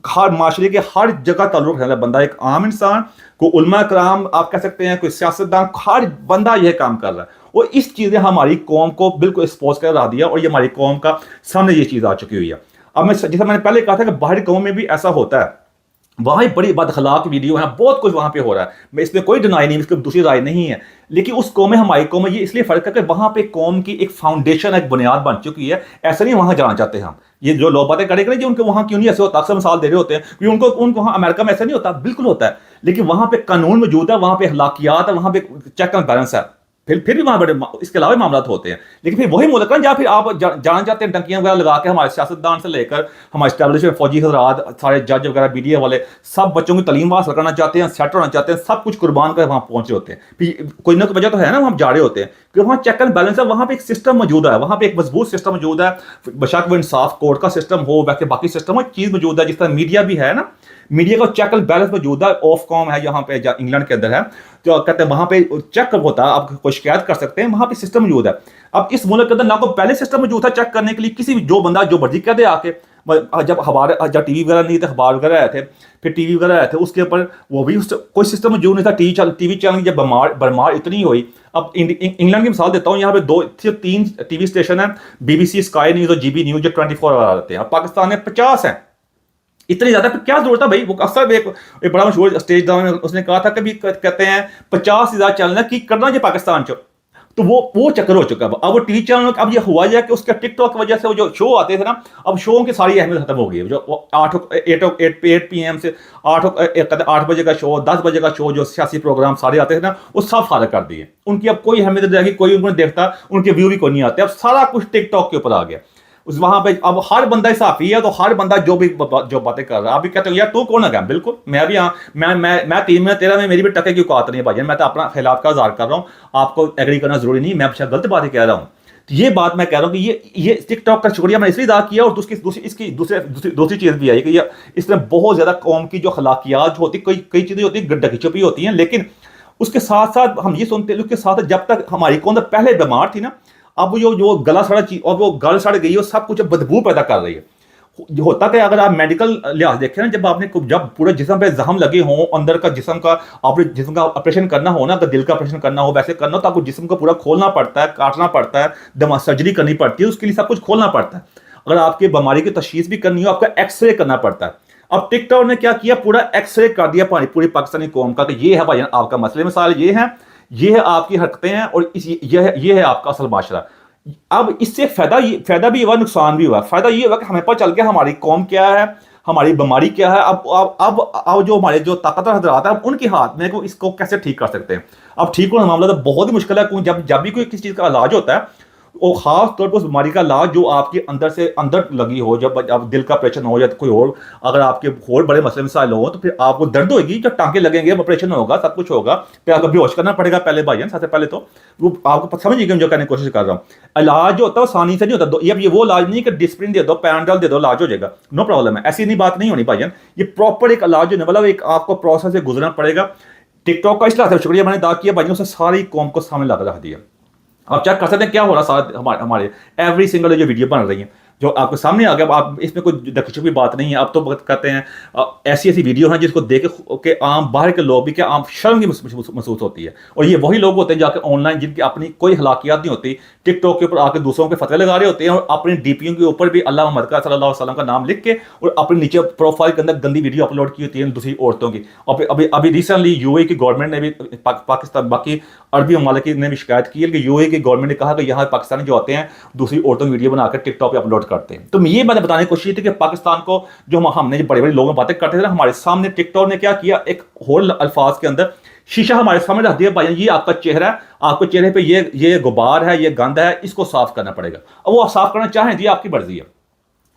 हर माशरे के हर जगह ताल्लुक है। बंदा एक आम इंसान, कोई उलमा कराम आप कह सकते हैं, कोई सियासतदान, हर बंदा यह काम कर रहा है। और इस चीज़ ने हमारी कौम को बिल्कुल एक्सपोज कर रहा दिया, और ये हमारी कौम का सामने ये चीज़ आ चुकी हुई है। अब मैं, जैसा मैंने पहले कहा था कि बाहरी कौम में भी ऐसा होता है, वहाँ बड़ी बदखलाक वीडियो है, बहुत कुछ वहाँ पे हो रहा है, मैं इसमें कोई डिनाई नहीं, इसकी दूसरी राय नहीं है। लेकिन उस कौम में, हमारी कौम में, ये इसलिए फर्क है कि वहाँ पे कौम की एक फाउंडेशन, एक बुनियाद बन चुकी है। ऐसा नहीं वहाँ जाना चाहते हम, ये जो लोग बातें करेंगे जी उनके वहाँ क्यों नहीं ऐसे होता, अक्सर मिसाल दे रहे होते हैं कि उनको वहाँ अमेरिका में ऐसा नहीं होता, बिल्कुल होता है। लेकिन वहाँ पे कानून मौजूद है, वहाँ पे अखलाकियात है, वहाँ पे चेक एंड बैलेंस है। फिर भी वहाँ बड़े इसके अलावा मामला होते हैं। लेकिन फिर वही मुल्क या फिर आप जाना चाहते हैं टंकियां वगैरह लगा के, हमारे सियासतदान से लेकर हमारे स्टैब्लिशमेंट, फौजी हजरात, सारे जज वगैरह, मीडिया वाले, सब बच्चों की तलीम हासिल करना चाहते हैं, सेट होना चाहते हैं, सब कुछ कुर्बान कर वहाँ पहुंच रहे होते हैं। फिर कोई ना कोई वजह तो है ना, वहाँ जा रहे होते हैं कि वहाँ चेक एंड बैलेंस है, वहाँ पे एक सिस्टम मौजूद है, वहाँ पे एक मजबूत सिस्टम मौजूद है, बशक वो इंसाफ कोर्ट का सिस्टम हो, बाकी सिस्टम हो, चीज़ मौजूद है। जिस तरह मीडिया भी है ना, मीडिया का चेक एंड बैलेंस मौजूद है। ऑफकॉम है यहाँ पे, इंग्लैंड के अंदर है, तो कहते हैं वहाँ पे चेक होता है, आप कोई शिकायत कर सकते हैं, वहाँ पे सिस्टम मौजूद है। अब इस मुल्क के अंदर ना कोई पहले सिस्टम मौजूद था चेक करने के लिए, किसी भी जो बंदा जो मर्जी कह दे आके, जब टीवी वगैरह नहीं थे, अखबार वगैरह आए थे, फिर टीवी वगैरह आए थे, उसके ऊपर वो भी कोई सिस्टम मौजूद नहीं था। टीवी चैनल की जब भरमार इतनी हुई, अब इंग्लैंड की मिसाल देता हूँ, यहाँ पे 2-3 टीवी स्टेशन है, BBC, स्काई न्यूज़ और GB न्यूज़, जो 24 आवर आते हैं। अब पाकिस्तान में 50 हैं, इतनी ज्यादा फिर क्या जरूरत है भाई। वो अक्सर एक बड़ा मशहूर स्टेज दान में उसने कहा था कि कहते हैं 50 से ज्यादा चैनल है कि करना चाहिए पाकिस्तान चो, तो वो चक्कर हो चुका है। अब वो टीवी चैनल, अब ये हुआ जाए कि उसके टिकटॉक की वजह से वो जो शो आते थे ना, अब शो की सारी अहमियत खत्म हो गई है। जो 8 PM से 8 बजे का शो, 10 बजे का शो, जो सियासी प्रोग्राम सारे आते थे ना, वो सब फारग कर दिए। उनकी अब कोई अहमियत नहीं रहेगी, कोई उनको देखता, उनके व्यू भी कोई नहीं आते। अब सारा कुछ टिकटॉक के ऊपर आ गया। उस वहां पे अब हर बंदा साफी है, तो हर बंदा जो बातें कर रहा है, आप भी कहते हो यार तू कौन है, बिल्कुल मैं भी, हाँ मैं 3 में 13 में, मेरी भी टके की औकात नहीं है भाई, मैं तो अपना खिलाफ का इज़हार कर रहा हूँ, आपको एग्री करना जरूरी नहीं, मैं अच्छा गलत बातें कह रहा हूँ। तो ये बात मैं कह रहा हूँ कि ये टिकटॉक का शुक्रिया मैंने इसलिए अदा किया। और दूसरी चीज़ भी आई कि इसमें बहुत ज़्यादा कौम की जो अखलाकियात होती, कई चीज़ें होती है ढकी छुपी होती हैं। लेकिन उसके साथ साथ हम ये सुनते हैं, उसके साथ जब तक हमारी कौम पहले बीमार थी ना, अब जो गला सड़ा चीज, और वो गल सड़ गई है, सब कुछ बदबू पैदा कर रही है। जो होता है अगर आप मेडिकल लिहाज देखें ना, जब पूरे जिस्म पे जख्म लगे हों, अंदर का जिस्म का ऑपरेशन करना हो ना, अगर दिल का ऑपरेशन करना हो, वैसे करना हो, तो आपको जिस्म को पूरा खोलना पड़ता है, काटना पड़ता है, दमा सर्जरी करनी पड़ती है, उसके लिए सब कुछ खोलना पड़ता है। अगर आपकी बीमारी की तशखीस भी करनी हो, आपका एक्सरे करना पड़ता है। अब टिकटॉक ने क्या किया, पूरा एक्सरे कर दिया पूरी पाकिस्तानी कौम का, कि ये है भाई आपका मसले मसाइल, ये है आपकी हरकतें हैं, और ये है आपका असल माशरा। अब इससे फायदा भी हुआ, नुकसान भी हुआ। फायदा ये हुआ कि हमें पता चल गया हमारी कौम क्या है, हमारी बीमारी क्या है। अब जो हमारे जो ताकतवर हजरात हैं, अब उनके हाथ में को इसको कैसे ठीक कर सकते हैं। अब ठीक होना मामला तो बहुत ही मुश्किल है, क्योंकि जब भी कोई किसी चीज़ का इलाज होता है, और खास तौर पर उस बीमारी का इलाज जो आपके अंदर से अंदर लगी हो, जब अब दिल का ऑपरेशन हो या कोई और अगर आपके और बड़े मसले मसाइल हो, तो फिर आपको दर्द होगी, जब टांके लगेंगे, ऑपरेशन होगा, सब कुछ होगा, फिर आपको बेहोश करना पड़ेगा पहले भाईजान। सबसे पहले तो वो आपको समझिएगा जो कहने की कोशिश कर रहा हूँ। इलाज जो होता है वो आसानी से नहीं होता। ये वो इलाज नहीं कि डिस्प्रिन दे दो, पैराडोल दे दो, इलाज हो जाएगा, नो प्रॉब्लम है, ऐसी नहीं बात नहीं होनी भाईजान। ये प्रॉपर एक इलाज होने वाला, एक आपको प्रोसेस से गुजरना पड़ेगा। टिकटॉक का इसलिए शुक्रिया मैंने अदा किया भाईजान, उसने सारी कौम को सामने ला रख दिया। आप चेक कर सकते हैं क्या हो रहा साथ हमारे एवरी सिंगल जो वीडियो बन रही है जो आपके सामने आ गया। आप इसमें कोई दखलछुपी बात नहीं है। आप तो कहते हैं ऐसी ऐसी वीडियो हैं जिसको देख के आम बाहर के लोग भी क्या आम शर्म की महसूस होती है। और ये वही लोग होते हैं जाके ऑनलाइन जिनकी अपनी कोई हलाकियात नहीं होती, टिकटॉक के ऊपर आके दूसरों के फतवे लगा रहे होते हैं, और अपनी डीपीओ के ऊपर भी अल्लाह मोहम्मद का सल्लल्लाहु अलैहि वसल्लम का नाम लिख के और अपने नीचे प्रोफाइल के अंदर गंदी वीडियो अपलोड की होती है दूसरी औरतों की। और अभी रिसेंटली यूएई की गवर्नमेंट ने भी पाकिस्तान बाकी अरबी ममालिक ने भी शिकायत की है कि यूएई की गवर्नमेंट ने कहा कि यहाँ पाकिस्तानी जो होते हैं दूसरी औरतों की वीडियो बनाकर टिकटॉक पे अपलोड करते हैं। तो ये मैंने बताने की कोशिश थी कि पाकिस्तान को जो हमने जो बड़े बड़े लोगों बातें करते थे ना, हमारे सामने टिकटॉक ने क्या किया, एक होल अल्फाज के अंदर शीशा हमारे सामने रख दिया, भाई ये आपका चेहरा है, आपके चेहरे पे ये गुबार है, ये गंद है, इसको साफ करना पड़ेगा। अब वो आप साफ करना चाहें तो ये आपकी मर्जी है।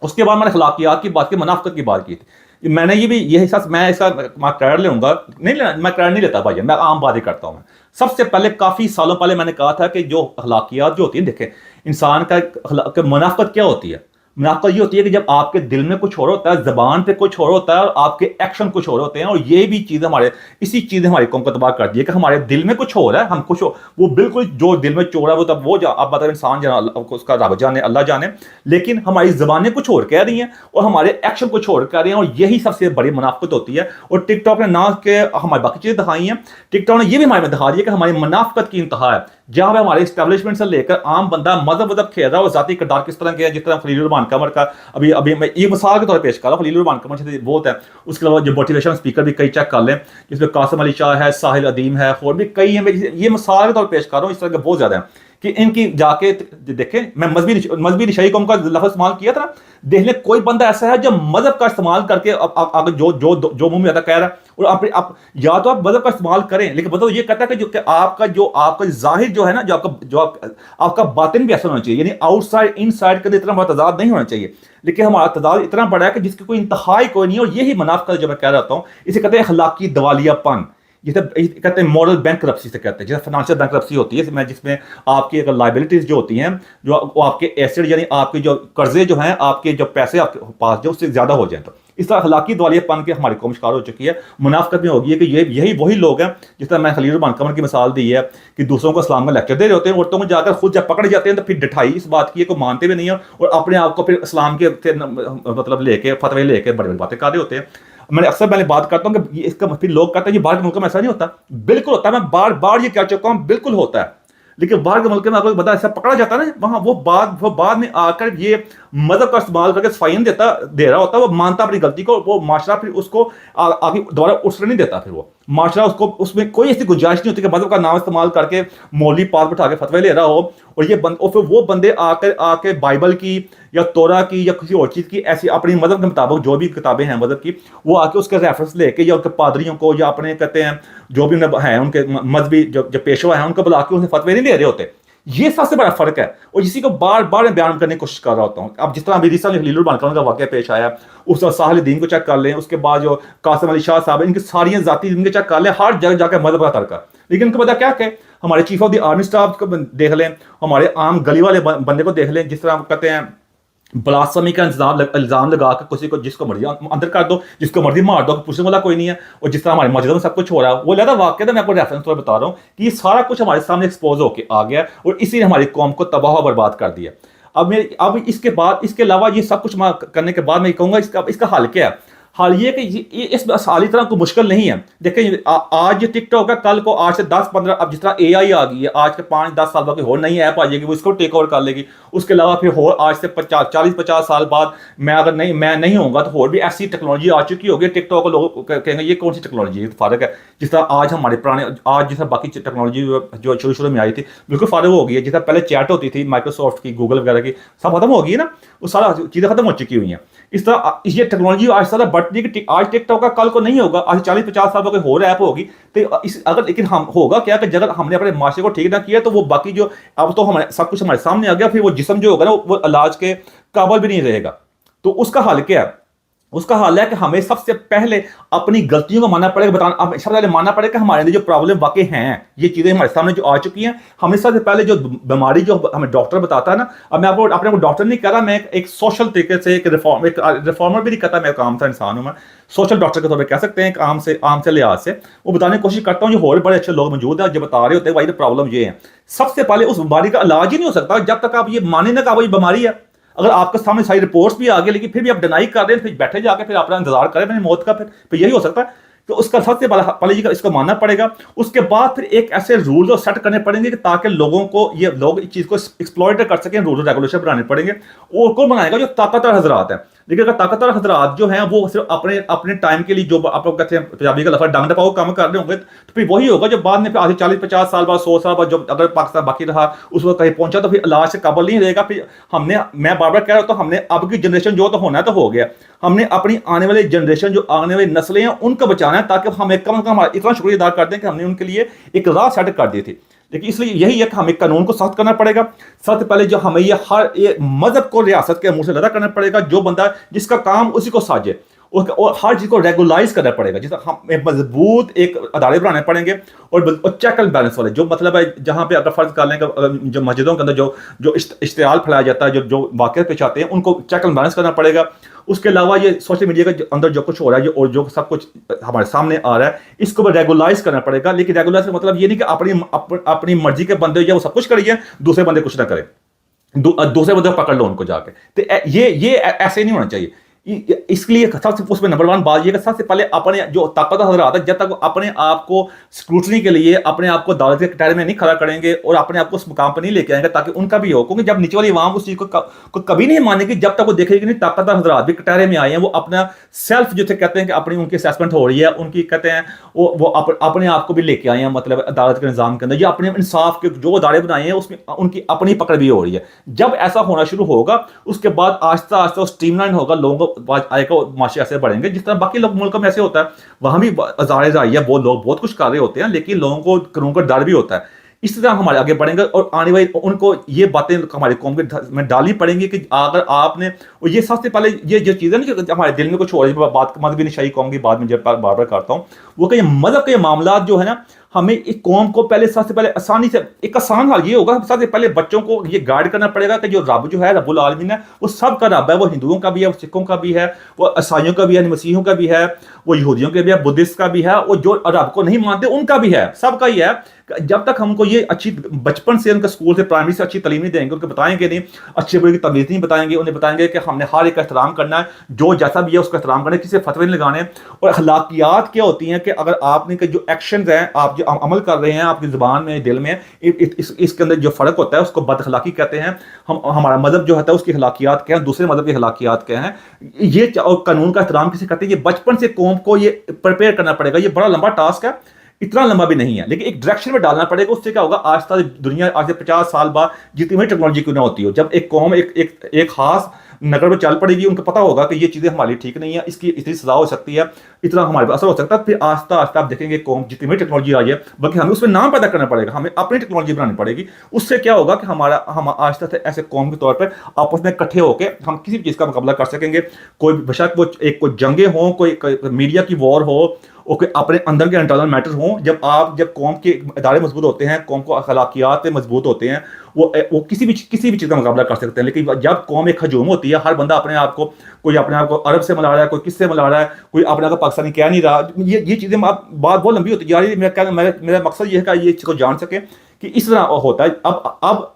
उसके बाद मैंने अखलाकियात की बात की, मुनाफिकत की बात की थी। मैंने ये भी यही साथ मैं इसका क्रेडिट लूंगा नहीं लेना, मैं क्रेडिट नहीं लेता भाई, मैं आम बात ही करता हूँ। सबसे पहले काफी सालों पहले मैंने कहा था कि जो अखलाकियात जो होती है, देखें इंसान का मुनाफिकत क्या होती है। मुनाफिकत ये होती है कि जब आपके दिल में कुछ और होता है, जबान पे कुछ और होता है, और आपके एक्शन कुछ और होते हैं। और ये भी चीज़ इसी चीज़ ने हमारी कौम को तबाह कर दी है कि हमारे दिल में कुछ हो रहा है, हम कुछ हो, वो बिल्कुल जो दिल में चोर है वो तब वो आप बता इंसान जाने, उसका रब जाने, अल्लाह जाने, लेकिन हमारी जबानें कुछ और कह रही हैं और हमारे एक्शन कुछ और कह रहे हैं। और यही सबसे बड़ी मुनाफिकत होती है। और टिकटॉक ने ना के हमारी बाकी चीज़ें दिखाई हैं, टिकटॉक ने ये भी हमारे में दिखा दिया कि हमारी मुनाफिकत की इंतहा है। जहां पे हमारे एस्टेब्लिशमेंट से लेकर आम बंदा मजहब खेल रहा है, और जाती किरदार किस तरह के हैं, जिस तरह खलील रहमान कमर का अभी मैं एक मिसाल के तौर पर पेश कर रहा हूँ। खलील रहमान कमर से बहुत है, उसके अलावा जो मोटिवेशन स्पीकर भी कई चेक कर लें, जिसमें कासिम अली शाह है, साहिल अदीम है, और भी कई हैं। ये मिसाल के तौर पर पेश कर रहा हूँ, इस तरह के बहुत ज्यादा है कि इनकी जाके देखें। मैं मजहबी निशाई कौम का लफ्ज़ इस्तेमाल किया था, देख ले कोई बंदा ऐसा है जो मजहब का इस्तेमाल करके आगे जो मुंह में आता कह रहा है। और आप या तो आप मजहब का इस्तेमाल करें, लेकिन मतलब ये कहता है कि आपका जाहिर जो है ना, आपका बातिन भी ऐसा होना चाहिए, यानी आउटसाइड इनसाइड का इतना बड़ा तजाद नहीं होना चाहिए। लेकिन हमारा तजाद इतना बड़ा है कि जिसकी कोई इंतहाई कोई नहीं। और यही मुनाफिकत जो मैं कह रहा हूँ, इसे कहते हैं अखलाकी दिवालियापन, जिसे कहते हैं मॉरल बैंकरप्सी से कहते हैं, जैसे फाइनेंशियल बैंकरप्सी होती है जिसमें आपकी अगर लाइबिलिटीज जो होती हैं, जो आपके एसेट यानी आपके जो कर्जे जो हैं, आपके जो पैसे आपके पास जो उससे ज्यादा हो जाए, तो इस तरह अखलाकी दिवालियापन के हमारी कौम शिकार हो चुकी है। मुनाफिकत में होगी है कि यही वही लोग हैं, जिस तरह मैं खलील रहमान कमर की मिसाल दी है कि दूसरों को इस्लाम का लेक्चर दे रहे होते हैं, औरतों को जाकर खुद जब पकड़ जाते हैं तो फिर डिठाई इस बात की को मानते भी नहीं है, और अपने आप को फिर इस्लाम के मतलब लेके फतवे लेके बड़ी बड़ी बातें कर रहे होते हैं। मैंने बात करता हूँ कि इसका फिर लोग कहते हैं कि बाहर के मुल्क में ऐसा नहीं होता। बिल्कुल होता है, मैं बार बार ये कह चुका हूँ, बिल्कुल होता है। लेकिन बाहर के मुल्क में आपको बता ऐसा पकड़ा जाता है ना, वहां वो बाद में आकर ये मदद का इस्तेमाल करके फाइन दे रहा होता है, वो मानता अपनी गलती को, वो माशरा फिर उसको आगे दोबारा उठने नहीं देता। फिर वो माशरा उसको, उसमें कोई ऐसी गुंजाइश नहीं होती कि मदद का नाम इस्तेमाल करके मौलवी पास बैठा के फतवे ले रहा हो, और फिर वो बंदे आके बाइबल की या तोरा की या किसी और चीज़ की ऐसी अपनी मदद के मुताबिक जो भी किताबें हैं मदद की, वो आके उसके रेफरेंस लेके या उनके पादरियों को या अपने कहते हैं जो भी हैं उनके मजहबी जो पेशवा हैं उनको बुला के उनसे फतवे नहीं ले रहे होते। ये सबसे बड़ा फर्क है, और इसी को बार बार मैं बयान करने की कोशिश कर रहा होता हूँ। अब जिस तरह अभी रिसेंटली खलील रहमान कमर का वाकया पेश आया, उस साहिल दीन को चेक कर लें, उसके बाद जो कासिम अली शाह साहब, इनकी सारी जाती इनके चेक कर लें, हर जगह जाकर मजहब का तर्क। लेकिन उनको पता क्या कहे, हमारे chief of the army staff को देख लें, हमारे आम गली वाले बंदे को देख लें, जिस तरह कहते हैं ब्लास्फेमी का इल्जाम लगा के किसी को जिसको मर्जी अंदर कर दो, जिसको मर्जी मार दो, पूछने वाला कोई नहीं है। और जिस तरह हमारे मस्जिद में सब कुछ हो रहा है, वो लगा वाकया था, मैं आपको रेफरेंस तौर बता रहा हूँ कि ये सारा कुछ हमारे सामने एक्सपोज होकर आ गया, और इसी ने हमारी कौम को तबाह बर्बाद कर दिया। अब इसके अलावा ये सब कुछ करने के बाद मैं कहूँगा इसका हल क्या है। हाल ये कि इस हाल तरह को मुश्किल नहीं है। देखिए आज ये टिकटॉक है, कल को 8 से 10-15 अब जिस तरह एआई आ गई है, आज के 5-10 साल बाद कोई और नई ऐप आ जाएगी, वो इसको टेक ओवर कर लेगी। उसके अलावा फिर और आज से 40-50 साल बाद मैं नहीं होऊंगा तो और भी ऐसी टेक्नोलॉजी आ चुकी होगी। टिकटॉक को लोग कहेंगे ये कौन सी टेक्नोलॉजी है, फ़र्क है। जिस तरह आज हमारे पुराने आज जिस तरह बाकी टेक्नोलॉजी जो शुरू शुरू में आई थी बिल्कुल फ़र्क हो गई है। जिस तरह पहले चैट होती थी माइक्रोसॉफ्ट की, गूगल वगैरह की, सब खत्म हो गई है ना, वो सारा चीज़ें खत्म हो चुकी हुई हैं। इस तरह ये टेक्नोलॉजी आज सारा बढ़ रही है कि आज टिकटॉक का कल को नहीं होगा, आज 40-50 साल बाद कोई और ऐप होगी। तो इस अगर लेकिन हम होगा क्या कि अगर हमने अपने माशरे को ठीक ना किया तो वो बाकी जो अब तो हमारे सब कुछ हमारे सामने आ गया, फिर वो जिस्म जो होगा ना वो इलाज के काबिल भी नहीं रहेगा। तो उसका हल क्या है? उसका हल है कि हमें सबसे पहले अपनी गलतियों को मानना पड़ेगा, बताना अब सबसे पहले मानना पड़ेगा कि हमारे अंदर जो प्रॉब्लम वाकई हैं, ये चीज़ें हमारे सामने जो आ चुकी हैं, हमने सबसे पहले जो बीमारी जो हमें डॉक्टर बताता है ना, अब मैं आपको अपने को डॉक्टर नहीं कह रहा, मैं एक सोशल तरीके से एक रिफॉर्मर भी नहीं कहता, मैं एक आम सा इंसान हूँ, मैं सोशल डॉक्टर के तौर पर कह सकते हैं, आम से लिहाज से वो बताने की कोशिश करता हूँ। जो और बड़े अच्छे लोग मौजूद हैं जो बता रहे होते हैं भाई प्रॉब्लम ये है। सबसे पहले उस बीमारी का इलाज ही नहीं हो सकता जब तक आप ये माने ना कि ये बीमारी है। अगर आपके सामने सारी रिपोर्ट्स भी आ गई लेकिन फिर भी आप डिनाई कर रहे हैं, फिर बैठे जाके फिर अपना इंतजार करें अपनी मौत का, फिर यही हो सकता है। तो उसका सबसे पहले जी का इसको मानना पड़ेगा। उसके बाद फिर एक ऐसे रूल और सेट करने पड़ेंगे कि ताकि लोगों को ये लोग इस चीज़ को एक्सप्लॉइट कर सकें, रूल रेगुलेशन बनाने पड़ेंगे। और कौन बनाएगा? जो ताकतवर हजरात हैं। लेकिन अगर ताकतवर हजरात जो हैं वो सिर्फ अपने अपने टाइम के लिए जो आप लोग कहते हैं पंजाबी का लफा डंग डपाओ काम कर रहे होंगे, तो फिर वही होगा जो बाद में फिर आधे 40-50 साल बाद 100 साल बाद जब अगर पाकिस्तान बाकी रहा उस वक्त कहीं पहुंचा तो फिर इलाज से काबिल नहीं रहेगा। फिर मैं बार बार कह रहा हूँ, तो हमने अब की जनरेशन जो तो होना है तो हो गया, हमने अपनी आने वाली जनरेशन जो आने वाली नस्लें हैं उनको बचाना है, ताकि हमें कम से कम इतना शुक्रिया अदा कर दें कि हमने उनके लिए एक राह सेट कर दी थी। लेकिन इसलिए यही है कि हमें कानून को सख्त करना पड़ेगा। सबसे पहले जो हमें ये हर मजहब को रियासत के मुंह से लड़ा करना पड़ेगा। जो बंदा जिसका काम उसी को साजे और हर चीज़ को रेगुलाइज करना पड़ेगा। जिस हम एक मजबूत एक अदालत बनाने पड़ेंगे और चेक एंड बैलेंस वाले, जो मतलब है जहाँ पे अगर फर्ज कर लें कि जो मस्जिदों के अंदर जो इश्तिहार फैलाया जाता है, जो वाक़े पेश आते हैं, उनको चेक एंड बैलेंस करना पड़ेगा। उसके अलावा ये सोशल मीडिया के अंदर जो कुछ हो रहा है और जो सब कुछ हमारे सामने आ रहा है, इसको भी रेगुलाइज करना पड़ेगा। लेकिन रेगुलाइज का मतलब ये नहीं कि अपनी मर्जी के बंदे जो वो सब कुछ करिए, दूसरे बंदे कुछ ना करें, दूसरे बंदे पकड़ लो उनको जाके। तो ये ऐसे नहीं होना चाहिए। इसलिए सबसे उसमें नंबर 1 बात ये कि सबसे पहले अपने जो ताकतवर हजरात है, जब तक वो अपने आप को स्क्रूटनी के लिए अपने आप को अदालत के कटहरे में नहीं खड़ा करेंगे और अपने आप को उस मुकाम पर नहीं लेके आएंगे ताकि उनका भी हो, क्योंकि जब नीचे वाली आवाम उस चीज़ को कभी नहीं मानेगी जब तक वो देखेगी नहीं ताकतवर हजरात भी कटहरे में आए हैं, वो अपना सेल्फ जो कहते हैं कि अपनी उनकी असेसमेंट हो रही है, उनकी कहते हैं वो अपने आप को भी लेके आए हैं, मतलब अदालत के निज़ाम के अंदर या अपने इंसाफ के जो अदारे बनाए हैं उसमें उनकी अपनी पकड़ भी हो रही है। जब ऐसा होना शुरू होगा उसके बाद आहिस्ता आहिस्ता स्ट्रीमलाइन होगा, लोगों को आएगा, माशरे ऐसे बढ़ेंगे जिस तरह बाकी लोग मुल्क में ऐसे होता है। वहां भी हजारे है, वो लोग बहुत कुछ कर रहे होते हैं लेकिन लोगों को कानून का डर भी होता है। इस तरह हमारे आगे बढ़ेंगे और आने वाली उनको ये बातें हमारी कौम में डालनी पड़ेंगी कि अगर आपने और ये सबसे पहले ये जो चीज़ें ना कि हमारे दिल में कुछ हो रही है, बात मजहबी निशाई कौम की बात में जब बार बार करता हूँ, वो कि मजहब के मामला जो है ना, हमें एक कौम को पहले सबसे पहले आसानी से एक आसान हाल ये होगा, सबसे पहले बच्चों को ये गाइड करना पड़ेगा कि जो रब जो है रब्बुल आलमीन है वो सब का रब है। वो हिंदुओं का भी है, वो सिखों का भी है, वो ईसाइयों का भी है, मसीहों का भी है, वो यहूदियों के भी है, बुद्धिस्ट का भी है, और जो रब को नहीं मानते उनका भी है, सबका ही है। जब तक हमको ये अच्छी बचपन से उनका स्कूल से प्राइमरी से अच्छी तालीम नहीं देंगे, उनको बताएंगे नहीं, अच्छे बुरे की तमीज़ नहीं बताएंगे, उन्हें बताएंगे कि हमने हर एक का एहतराम करना है, जो जैसा भी है उसका एहतराम करना है, किसी फतवे नहीं लगाने। और अखलाकियात क्या होती हैं कि अगर आपने जो एक्शन हैं, आप जो अमल कर रहे हैं आपकी ज़ुबान में दिल में, इसके अंदर जो फ़र्क होता है उसको बदअखलाकी कहते हैं। हमारा मज़हब जो होता है उसकी अखलाकियात क्या है, दूसरे मज़हब की अखलाकियात क्या हैं, ये कानून का एहतराम किसे कहते हैं, ये बचपन से कौम को ये प्रिपेयर करना पड़ेगा। ये बड़ा लंबा टास्क है, इतना लंबा भी नहीं है, लेकिन एक डायरेक्शन में डालना पड़ेगा। उससे क्या होगा, आस्ता दुनिया आज से 50 साल बाद जितनी भी टेक्नोलॉजी क्यों ना होती हो, जब एक कौम एक खास नगर में चल पड़ेगी, उनको पता होगा कि ये चीज़ें हमारी ठीक नहीं है, इसकी इतनी सजा हो सकती है, इतना हमारे पर असर हो सकता है, फिर आस्ता आस्ता आप देखेंगे कौम जितनी भी टेक्नोलॉजी आई है, बल्कि हमें उसमें नाम पैदा करना पड़ेगा, हमें अपनी टेक्नोलॉजी बनानी पड़ेगी। उससे क्या होगा कि हम आस्ता से ऐसे कौम के तौर पर आपस में इकट्ठे होकर हम किसी भी चीज़ का मुकाबला कर सकेंगे। कोई बेशक वो कोई जंगे हों, कोई मीडिया की वॉर हो, और कोई अपने अंदर के इंटरनल मैटर हों, जब कौम के इदारे मजबूत होते हैं, कौम को अखलाकियात मजबूत होते हैं, वो किसी भी चीज़ का मुकाबला कर सकते हैं। लेकिन जब कौम एक हजूम होती है, हर बंदा अपने आप को, कोई अपने आप को अरब से मिला रहा है, कोई किससे मिला रहा है, कोई अपने आप को पाकिस्तानी कह नहीं रहा, ये चीज़ें बात बहुत लंबी होती जा रही है। मेरा मकसद ये है कि ये चीज़ को जान सके कि इस तरह होता है। अब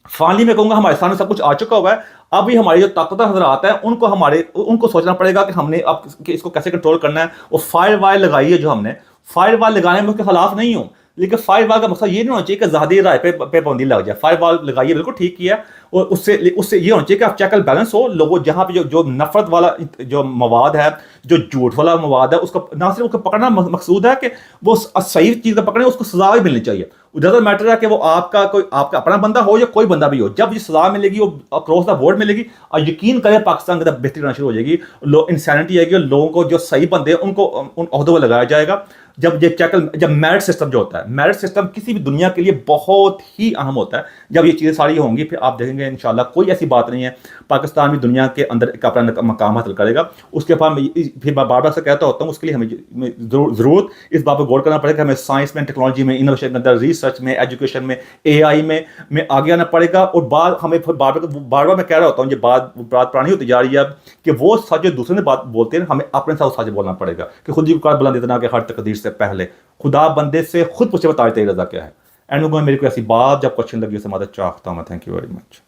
फाइनली मैं कहूँगा हमारे सामने सब कुछ आ चुका हुआ है। अभी हमारी जो ताकतवर हजरात हैं उनको सोचना पड़ेगा कि हमने अब कि इसको कैसे कंट्रोल करना है। वो फायर वायर लगाई है जो हमने, फायर वाल लगाने में उसके खिलाफ नहीं हूँ, लेकिन फायर वाल का मकसद ये नहीं होना चाहिए कि ज़्यादा राय पे पाबंदी लग जाए। फायर वाल लगाइए, बिल्कुल ठीक किया। और उससे उससे ये होना चाहिए कि आप चेक एंड बैलेंस हो। लोगों जहाँ पे जो नफरत वाला जो मवाद है, जो झूठ वाला मवाद है, उसको ना सिर्फ उसको पकड़ना मकसूद है कि वो सही चीज़ का पकड़े, उसको सजा भी मिलनी चाहिए। डजंट मैटर है कि वो आपका अपना बंदा हो या कोई बंदा भी हो, जब ये सजा मिलेगी वो अक्रॉस द बोर्ड मिलेगी। और यकीन करें पाकिस्तान के अंदर बेहतरी आना शुरू हो जाएगी, इंसानिटी आएगी और लोगों को जो सही बंदे हैं उनको उन ओहदों पर लगाया जाएगा। जब मेरिट सिस्टम जो होता है, मेरिट सिस्टम किसी भी दुनिया के लिए बहुत ही अहम होता है। जब ये चीज़ें सारी होंगी फिर आप देखेंगे इंशाल्लाह कोई ऐसी बात नहीं है, पाकिस्तान भी दुनिया के अंदर एक अपना मकाम हासिल करेगा। उसके बाद फिर मैं बार बार से कहता होता हूँ, उसके लिए हमें ज़रूरत इस बात पर गौर करना पड़ेगा। हमें साइंस में, टेक्नोलॉजी में, इनोवेशन के अंदर, रिसर्च में, एजुकेशन में, AI में आगे आना पड़ेगा। और हमें बार बार मैं कह रहा होता हूँ, ये बात पुरानी होती जा रही है अब, कि वो सच जो दूसरे ने बात बोलते हैं, हमें अपने साथ सच बोलना पड़ेगा कि खुद ही पुकार बुलंद इतना कि हर तकदीर से पहले खुदा बंदे से खुद पूछे बता तेरी रजा क्या है। एंड मेरे को ऐसी बात जब क्वेश्चन लगी उसे मदद चाहता हूँ मैं। Thank you very much.